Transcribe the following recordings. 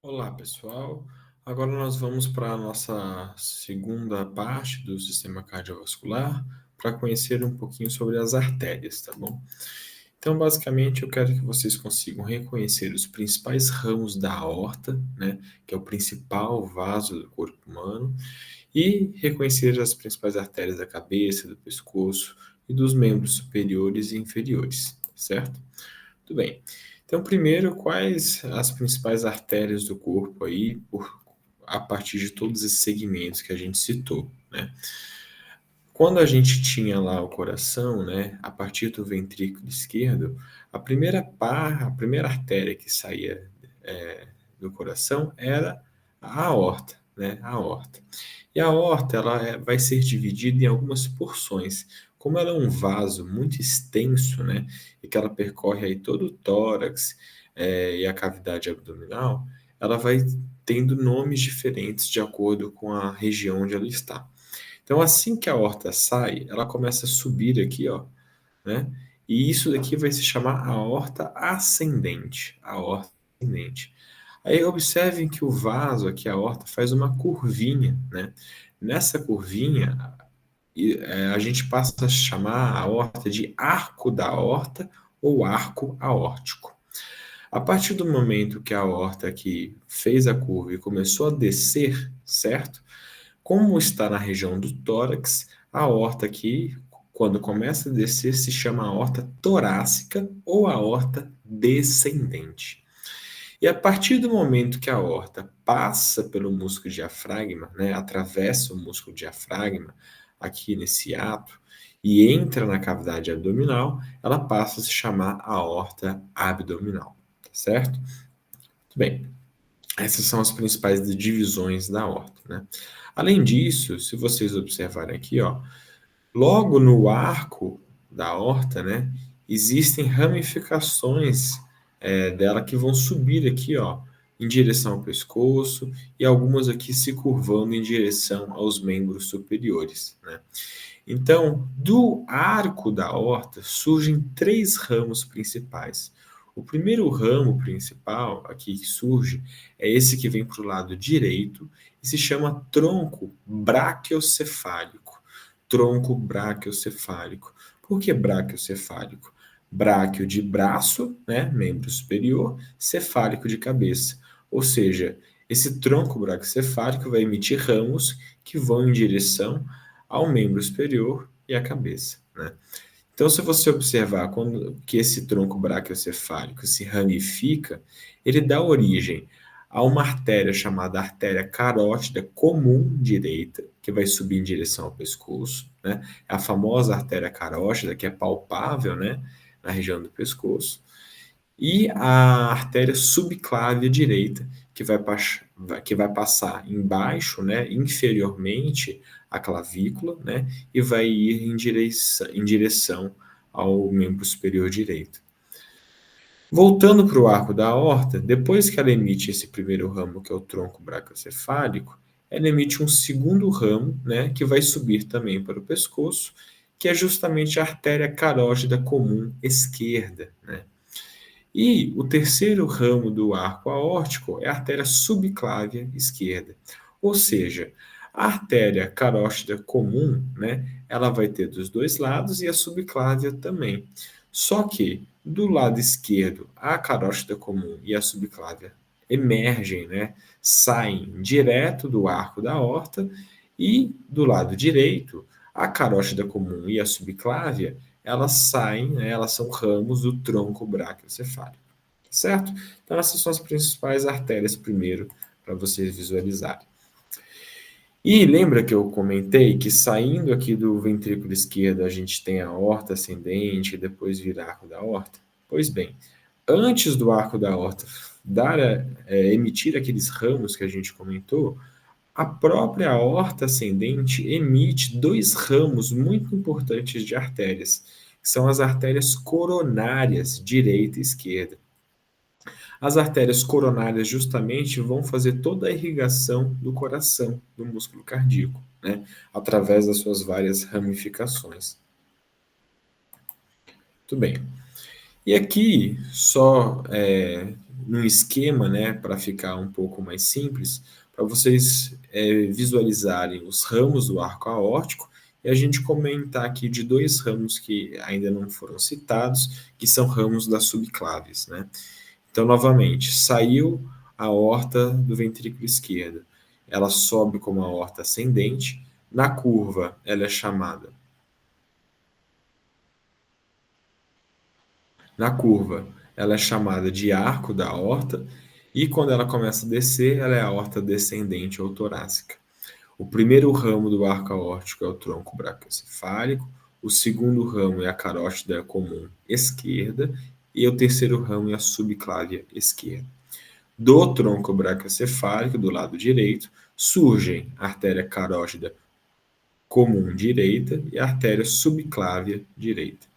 Olá, pessoal. Agora nós vamos para a nossa segunda parte do sistema cardiovascular para conhecer um pouquinho sobre as artérias, tá bom? Então, basicamente, eu quero que vocês consigam reconhecer os principais ramos da aorta, né, que é o principal vaso do corpo humano, e reconhecer as principais artérias da cabeça, do pescoço e dos membros superiores e inferiores, certo? Tudo bem. Então, primeiro, quais as principais artérias do corpo aí, a partir de todos esses segmentos que a gente citou, né? Quando a gente tinha lá o coração, né, a partir do ventrículo esquerdo, a primeira artéria que saía do coração era a aorta, né, a aorta. E a aorta, vai ser dividida em algumas porções. Como ela é um vaso muito extenso, né, e que ela percorre aí todo o tórax, e a cavidade abdominal, ela vai tendo nomes diferentes de acordo com a região onde ela está. Então, assim que a aorta sai, ela começa a subir aqui, ó, né? E isso daqui vai se chamar aorta ascendente, aorta ascendente. Aí observem que o vaso aqui, a aorta, faz uma curvinha, né? Nessa curvinha, a gente passa a chamar a aorta de arco da aorta ou arco aórtico. A partir do momento que a aorta aqui fez a curva e começou a descer, certo? Como está na região do tórax, a aorta aqui, quando começa a descer, se chama aorta torácica ou aorta descendente. E a partir do momento que a aorta passa pelo músculo diafragma, né, atravessa o músculo diafragma, aqui nesse ato, e entra na cavidade abdominal, ela passa a se chamar aorta abdominal, tá certo? Muito bem, essas são as principais divisões da aorta, né? Além disso, se vocês observarem aqui, ó, logo no arco da aorta, né, existem ramificações dela que vão subir aqui, ó, em direção ao pescoço e algumas aqui se curvando em direção aos membros superiores, né? Então, do arco da aorta surgem três ramos principais. O primeiro ramo principal aqui que surge é esse que vem para o lado direito e se chama tronco braquiocefálico. Tronco braquiocefálico. Por que braquiocefálico? Bráquio de braço, né, membro superior, cefálico de cabeça. Ou seja, esse tronco braquiocefálico vai emitir ramos que vão em direção ao membro superior e à cabeça, né? Então, se você observar quando que esse tronco braquiocefálico se ramifica, ele dá origem a uma artéria chamada artéria carótida comum direita, que vai subir em direção ao pescoço, né? É a famosa artéria carótida, que é palpável, né, na região do pescoço, e a artéria subclávia direita, que vai passar embaixo, né, inferiormente à clavícula, né, e vai ir em direção ao membro superior direito. Voltando para o arco da aorta, depois que ela emite esse primeiro ramo, que é o tronco braquiocefálico, ela emite um segundo ramo, né, que vai subir também para o pescoço, que é justamente a artéria carótida comum esquerda, né? E o terceiro ramo do arco aórtico é a artéria subclávia esquerda. Ou seja, a artéria carótida comum, né, ela vai ter dos dois lados e a subclávia também. Só que do lado esquerdo, a carótida comum e a subclávia emergem, né, saem direto do arco da aorta e do lado direito, a carótida comum e a subclávia elas saem, né, elas são ramos do tronco braquiocefálico, certo? Então, essas são as principais artérias, primeiro, para vocês visualizarem. E lembra que eu comentei que saindo aqui do ventrículo esquerdo a gente tem a aorta ascendente e depois vira arco da aorta? Pois bem, antes do arco da aorta emitir aqueles ramos que a gente comentou, a própria aorta ascendente emite dois ramos muito importantes de artérias, que são as artérias coronárias, direita e esquerda. As artérias coronárias justamente vão fazer toda a irrigação do coração, do músculo cardíaco, né, através das suas várias ramificações. Muito bem. E aqui, só num esquema, né, para ficar um pouco mais simples, para vocês visualizarem os ramos do arco aórtico e a gente comentar aqui de dois ramos que ainda não foram citados, que são ramos das subclaves, né? Então, novamente, saiu a aorta do ventrículo esquerdo. Ela sobe como a aorta ascendente. Na curva, ela é chamada. Na curva, ela é chamada de arco da aorta. E quando ela começa a descer, ela é a aorta descendente ou torácica. O primeiro ramo do arco aórtico é o tronco braquiocefálico. O segundo ramo é a carótida comum esquerda. E o terceiro ramo é a subclávia esquerda. Do tronco braquiocefálico, do lado direito, surgem a artéria carótida comum direita e a artéria subclávia direita.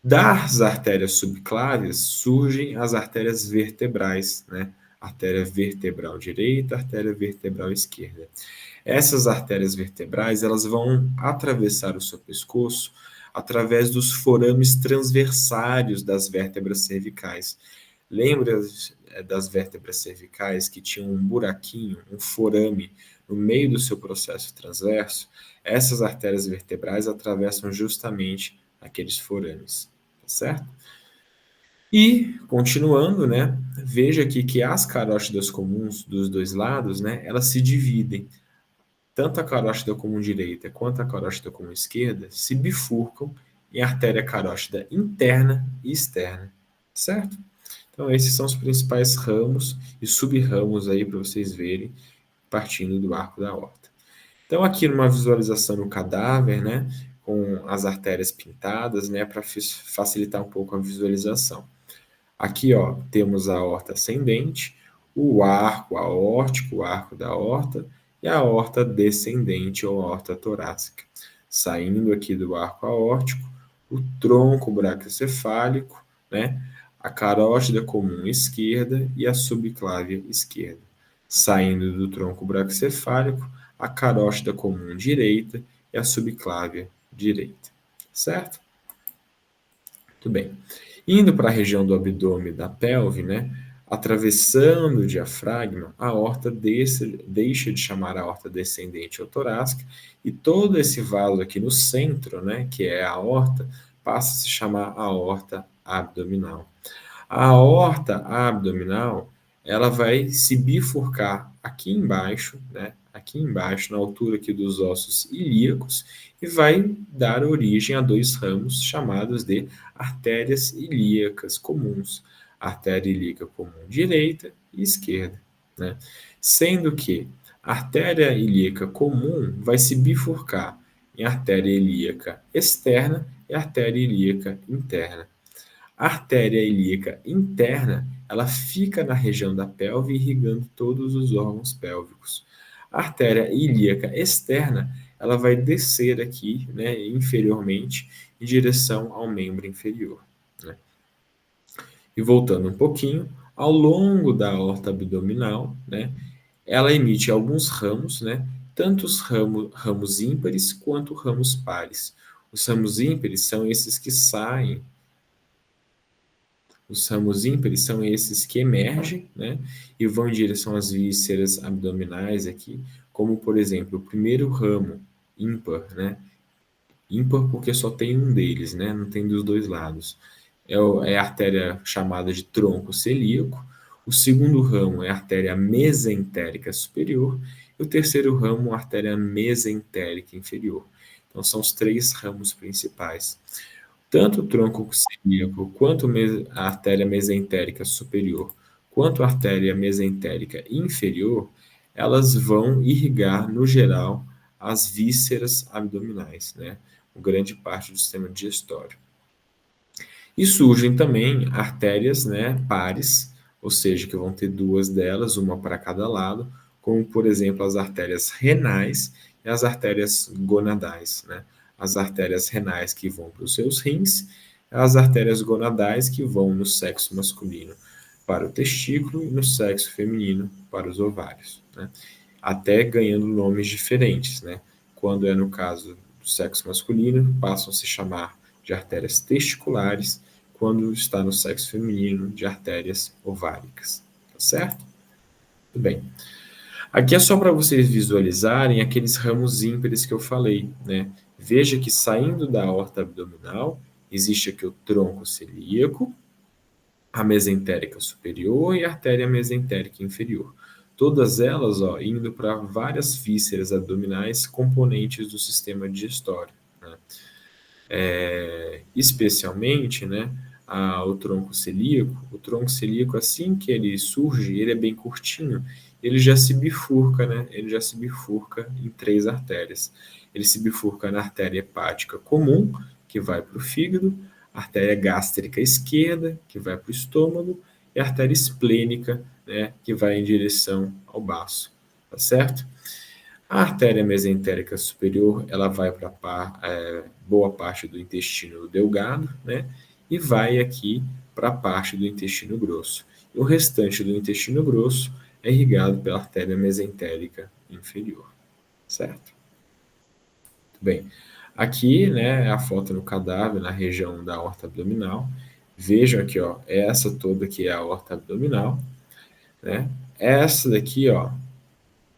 Das artérias subclávias surgem as artérias vertebrais, né? Artéria vertebral direita, artéria vertebral esquerda. Essas artérias vertebrais, elas vão atravessar o seu pescoço através dos forames transversários das vértebras cervicais. Lembra das vértebras cervicais que tinham um buraquinho, um forame no meio do seu processo transverso? Essas artérias vertebrais atravessam justamente aqueles forames, tá certo? E, continuando, né, veja aqui que as carótidas comuns dos dois lados, né, elas se dividem. Tanto a carótida comum direita quanto a carótida comum esquerda se bifurcam em artéria carótida interna e externa, certo? Então, esses são os principais ramos e sub-ramos aí para vocês verem, partindo do arco da aorta. Então, aqui numa visualização no cadáver, né, com as artérias pintadas, né, para facilitar um pouco a visualização. Aqui, ó, temos a aorta ascendente, o arco aórtico, o arco da aorta, e a aorta descendente ou aorta torácica. Saindo aqui do arco aórtico, o tronco braquiocefálico, né, a carótida comum esquerda e a subclávia esquerda. Saindo do tronco braquiocefálico, a carótida comum direita e a subclávia direita. Certo? Muito bem. Indo para a região do abdômen da pelve, né, atravessando o diafragma, a aorta deixa de chamar a aorta descendente ou torácica e todo esse vaso aqui no centro, né, que é a aorta, passa a se chamar a aorta abdominal. A aorta abdominal, ela vai se bifurcar aqui embaixo, né? Aqui embaixo, na altura aqui dos ossos ilíacos, e vai dar origem a dois ramos chamados de artérias ilíacas comuns, artéria ilíaca comum direita e esquerda, né? Sendo que a artéria ilíaca comum vai se bifurcar em artéria ilíaca externa e artéria ilíaca interna. A artéria ilíaca interna, ela fica na região da pelve, irrigando todos os órgãos pélvicos. A artéria ilíaca externa, ela vai descer aqui, né, inferiormente, em direção ao membro inferior, né? E voltando um pouquinho, ao longo da aorta abdominal, né, ela emite alguns ramos, né, tanto os ramos ímpares quanto ramos pares. Os ramos ímpares são esses que saem. Os ramos ímpares são esses que emergem, né, e vão em direção às vísceras abdominais aqui, como, por exemplo, o primeiro ramo ímpar, né, ímpar porque só tem um deles, né, não tem dos dois lados. É a artéria chamada de tronco celíaco, o segundo ramo é a artéria mesentérica superior, e o terceiro ramo, a artéria mesentérica inferior. Então, são os três ramos principais. Tanto o tronco celíaco quanto a artéria mesentérica superior, quanto a artéria mesentérica inferior, elas vão irrigar, no geral, as vísceras abdominais, né? Grande parte do sistema digestório. E surgem também artérias, né, pares, ou seja, que vão ter duas delas, uma para cada lado, como, por exemplo, as artérias renais e as artérias gonadais, né? As artérias renais que vão para os seus rins, as artérias gonadais que vão no sexo masculino para o testículo e no sexo feminino para os ovários, né? Até ganhando nomes diferentes, né? Quando é no caso do sexo masculino, passam a se chamar de artérias testiculares, quando está no sexo feminino, de artérias ováricas, tá certo? Tudo bem. Aqui é só para vocês visualizarem aqueles ramos ímpares que eu falei, né? Veja que saindo da aorta abdominal, existe aqui o tronco celíaco, a mesentérica superior e a artéria mesentérica inferior. Todas elas, ó, indo para várias vísceras abdominais componentes do sistema digestório, né? Especialmente, né, o tronco celíaco, assim que ele surge, ele é bem curtinho, ele já se bifurca, né, ele já se bifurca em três artérias. Ele se bifurca na artéria hepática comum, que vai para o fígado, artéria gástrica esquerda, que vai para o estômago, e a artéria esplênica, né, que vai em direção ao baço, tá certo? A artéria mesentérica superior, ela vai para boa parte do intestino delgado, né? E vai aqui para a parte do intestino grosso. E o restante do intestino grosso é irrigado pela artéria mesentérica inferior, certo? Bem, aqui, né, é a foto no cadáver, na região da aorta abdominal. Vejam aqui, ó, essa toda aqui é a aorta abdominal, né? Essa daqui, ó,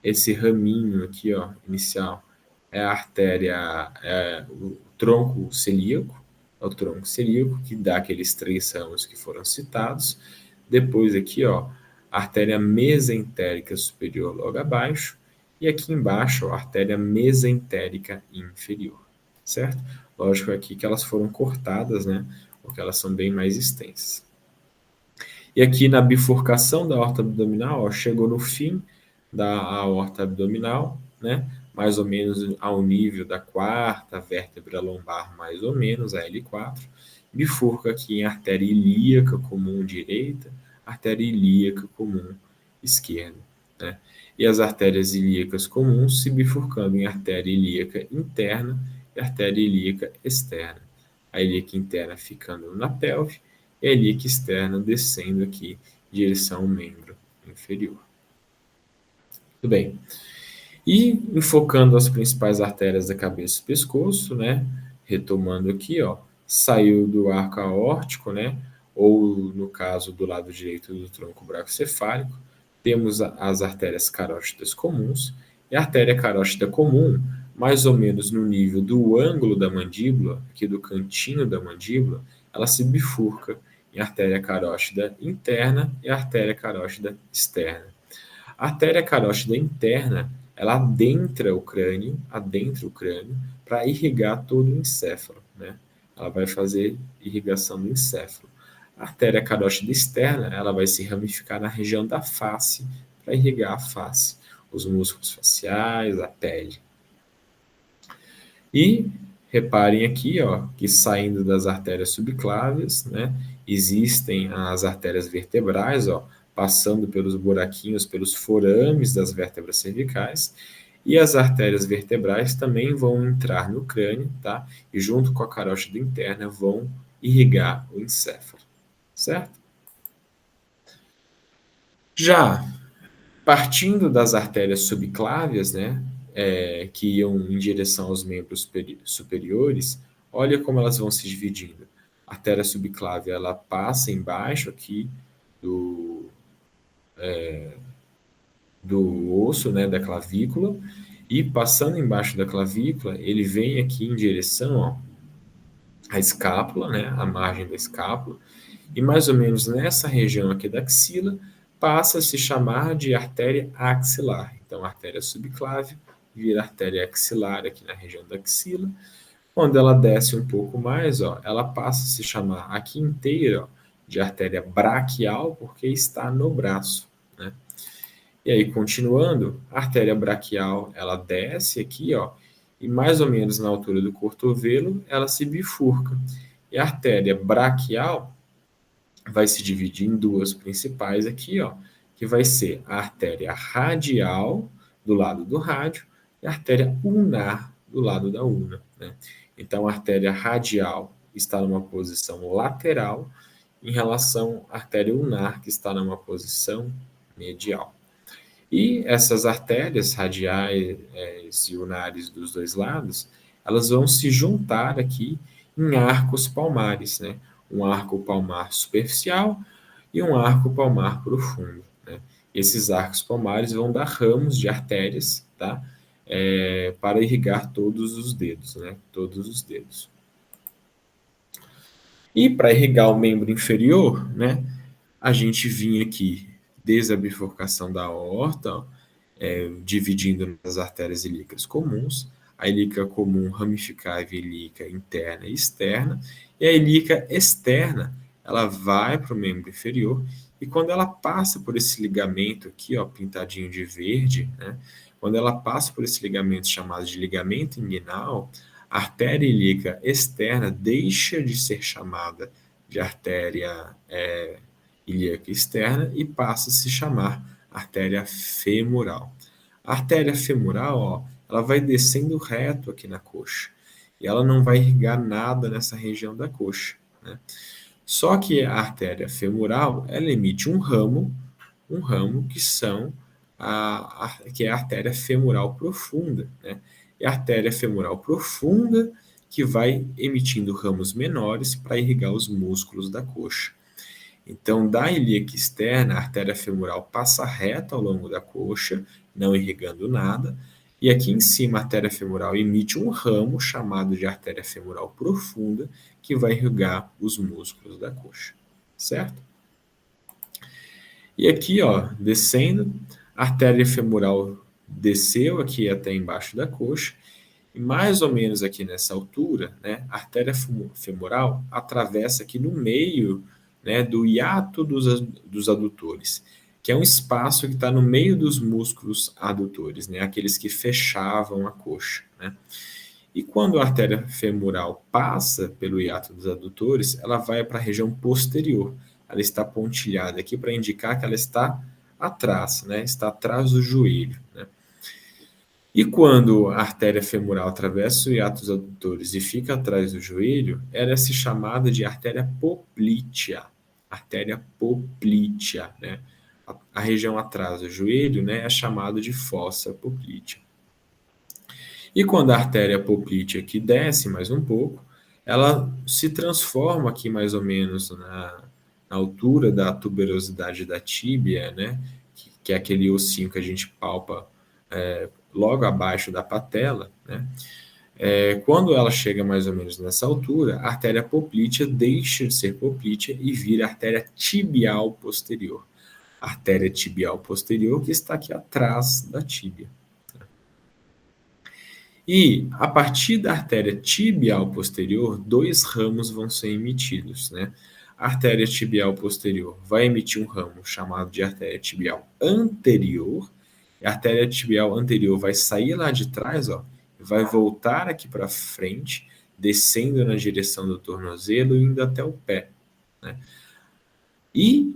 esse raminho aqui, ó, inicial, é a artéria, é o tronco celíaco, é o tronco celíaco, que dá aqueles três ramos que foram citados. Depois aqui, ó, a artéria mesentérica superior logo abaixo, e aqui embaixo, ó, a artéria mesentérica inferior, certo? Lógico aqui que elas foram cortadas, né, porque elas são bem mais extensas. E aqui na bifurcação da aorta abdominal, ó, chegou no fim da aorta abdominal, né? Mais ou menos ao nível da quarta vértebra lombar, mais ou menos, a L4. Bifurca aqui em artéria ilíaca comum direita, artéria ilíaca comum esquerda, né? E as artérias ilíacas comuns se bifurcando em artéria ilíaca interna e artéria ilíaca externa. A ilíaca interna ficando na pelve e a ilíaca externa descendo aqui em direção ao membro inferior. Tudo bem. E enfocando as principais artérias da cabeça e pescoço, né? Retomando aqui, ó, saiu do arco aórtico, né? Ou no caso do lado direito do tronco bracocefálico, temos as artérias carótidas comuns, e a artéria carótida comum, mais ou menos no nível do ângulo da mandíbula, aqui do cantinho da mandíbula, ela se bifurca em artéria carótida interna e artéria carótida externa. A artéria carótida interna, ela adentra o crânio, para irrigar todo o encéfalo, né? Ela vai fazer irrigação do encéfalo. A artéria carótida externa, ela vai se ramificar na região da face para irrigar a face, os músculos faciais, a pele. E reparem aqui, ó, que saindo das artérias subclávias, né, existem as artérias vertebrais, ó, passando pelos buraquinhos, pelos forames das vértebras cervicais, e as artérias vertebrais também vão entrar no crânio, tá? E junto com a carótida interna vão irrigar o encéfalo, certo? Já partindo das artérias subclávias, né, que iam em direção aos membros superiores, olha como elas vão se dividindo. A artéria subclávia, ela passa embaixo aqui do, do osso, né, da clavícula, e passando embaixo da clavícula, ele vem aqui em direção, ó, à escápula, né, à margem da escápula, e mais ou menos nessa região aqui da axila, passa a se chamar de artéria axilar. Então, a artéria subclávia vira artéria axilar aqui na região da axila. Quando ela desce um pouco mais, ó, ela passa a se chamar aqui inteira, ó, de artéria braquial, porque está no braço, né? E aí, continuando, a artéria braquial, ela desce aqui, ó, e mais ou menos na altura do cotovelo, ela se bifurca. E a artéria braquial vai se dividir em duas principais aqui, ó, que vai ser a artéria radial, do lado do rádio, e a artéria ulnar, do lado da ulna, né? Então, a artéria radial está numa posição lateral em relação à artéria ulnar, que está numa posição medial. E essas artérias radiais e ulnares dos dois lados, elas vão se juntar aqui em arcos palmares, né? um arco palmar superficial e um arco palmar profundo, né? Esses arcos palmares vão dar ramos de artérias, tá? Para irrigar todos os dedos, né? Todos os dedos. E para irrigar o membro inferior, né? A gente vinha aqui desde a bifurcação da aorta, ó, dividindo nas artérias ilíacas comuns, a ilíaca comum ramificava a ilíaca interna e externa, e a ilíaca externa, ela vai para o membro inferior, e quando ela passa por esse ligamento aqui, ó, pintadinho de verde, né, quando ela passa por esse ligamento chamado de ligamento inguinal, a artéria ilíaca externa deixa de ser chamada de artéria ilíaca externa e passa a se chamar artéria femoral. A artéria femoral, ó, ela vai descendo reto aqui na coxa e ela não vai irrigar nada nessa região da coxa, né? Só que a artéria femoral, ela emite um ramo que são que é a artéria femoral profunda, né? E a artéria femoral profunda que vai emitindo ramos menores para irrigar os músculos da coxa. Então, da ilíaca externa, a artéria femoral passa reta ao longo da coxa, não irrigando nada, e aqui em cima a artéria femoral emite um ramo chamado de artéria femoral profunda, que vai irrigar os músculos da coxa, certo? E aqui, ó, descendo, a artéria femoral desceu aqui até embaixo da coxa, e mais ou menos aqui nessa altura, né, a artéria femoral atravessa aqui no meio, né, do hiato dos adutores, que é um espaço que está no meio dos músculos adutores, né, aqueles que fechavam a coxa, né? E quando a artéria femoral passa pelo hiato dos adutores, ela vai para a região posterior. Ela está pontilhada aqui para indicar que ela está atrás, né? Está atrás do joelho, né? E quando a artéria femoral atravessa o hiato dos adutores e fica atrás do joelho, ela é se chamada de artéria poplítea. Artéria poplítea, né? A região atrás do joelho, né, é chamada de fossa poplítea. E quando a artéria poplítea aqui desce mais um pouco, ela se transforma aqui mais ou menos na altura da tuberosidade da tíbia, né? Que é aquele ossinho que a gente palpa logo abaixo da patela, né? Quando ela chega mais ou menos nessa altura, a artéria poplítea deixa de ser poplítea e vira artéria tibial posterior. A artéria tibial posterior que está aqui atrás da tíbia. E, a partir da artéria tibial posterior, dois ramos vão ser emitidos, né? A artéria tibial posterior vai emitir um ramo chamado de artéria tibial anterior, e a artéria tibial anterior vai sair lá de trás, ó, vai voltar aqui para frente, descendo na direção do tornozelo e indo até o pé, né? E,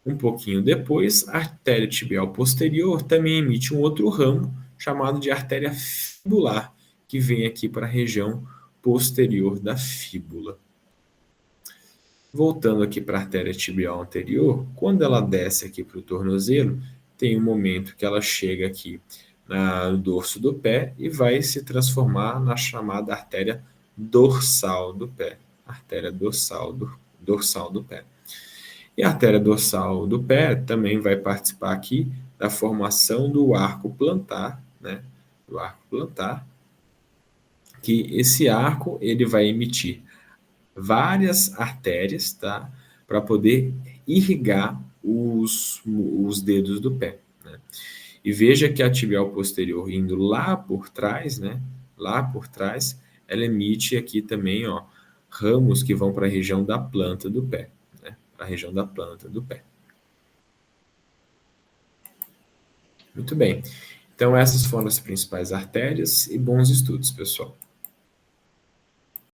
um pouquinho depois, a artéria tibial posterior também emite um outro ramo, chamado de artéria fibular, que vem aqui para a região posterior da fíbula. Voltando aqui para a artéria tibial anterior, quando ela desce aqui para o tornozelo, tem um momento que ela chega aqui no dorso do pé e vai se transformar na chamada artéria dorsal do pé. Artéria dorsal do pé. E a artéria dorsal do pé também vai participar aqui da formação do arco plantar, né? Do arco plantar, que esse arco ele vai emitir várias artérias, tá? Para poder irrigar os dedos do pé, né? E veja que a tibial posterior indo lá por trás, né? Lá por trás, ela emite aqui também, ó, ramos que vão para a região da planta do pé, né? Para a região da planta do pé. Muito bem. Então, essas foram as principais artérias e bons estudos, pessoal.